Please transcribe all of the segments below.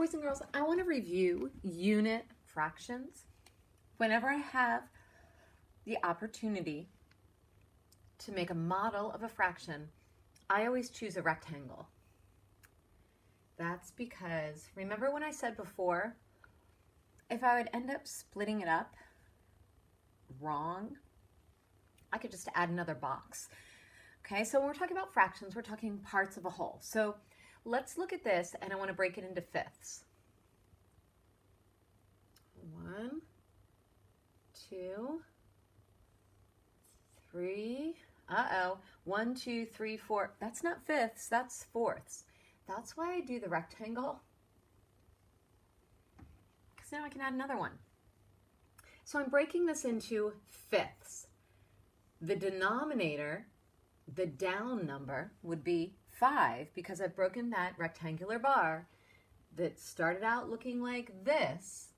Boys and girls, I want to review unit fractions. Whenever I have the opportunity to make a model of a fraction, I always choose a rectangle. That's because, remember when I said before, if I would end up splitting it up wrong, I could just add another box. Okay, so when we're talking about fractions, we're talking parts of a whole. So let's look at this, and I want to break it into fifths. 1, 2, 3. 1, 2, 3, 4. That's not fifths, that's fourths. That's why I do the rectangle, because now I can add another one. So I'm breaking this into fifths. The denominator, the down number, would be 5, because I've broken that rectangular bar that started out looking like this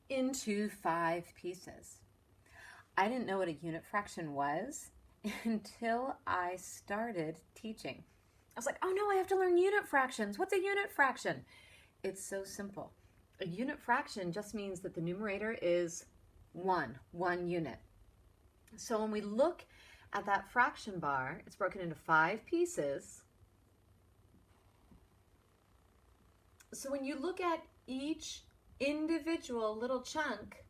into 5 pieces. I didn't know what a unit fraction was until I started teaching. I was like, oh no, I have to learn unit fractions. What's a unit fraction? It's so simple. A unit fraction just means that the numerator is one unit. So when we look at that fraction bar, it's broken into 5 pieces. So when you look at each individual little chunk,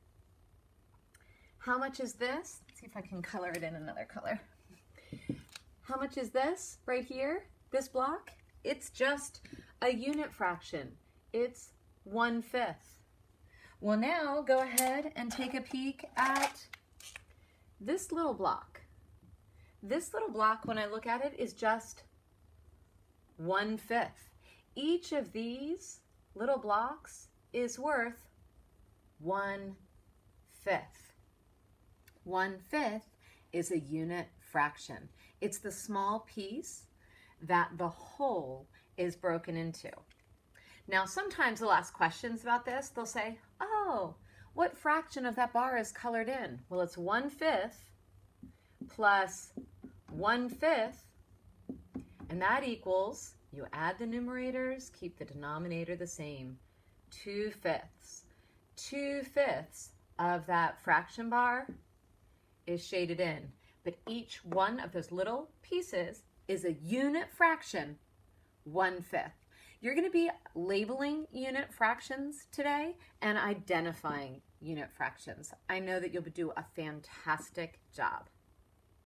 how much is this? Let's see if I can color it in another color. How much is this right here, this block? It's just a unit fraction. It's 1/5. Well, now go ahead and take a peek at this little block. This little block, when I look at it, is just 1/5. Each of these little blocks is worth 1/5. 1/5 is a unit fraction. It's the small piece that the whole is broken into. Now, sometimes they'll ask questions about this. They'll say, oh, what fraction of that bar is colored in? Well, it's 1/5 plus 1/5, and that equals, you add the numerators, keep the denominator the same, 2/5. 2/5 of that fraction bar is shaded in, but each one of those little pieces is a unit fraction, 1/5. You're going to be labeling unit fractions today and identifying unit fractions. I know that you'll do a fantastic job.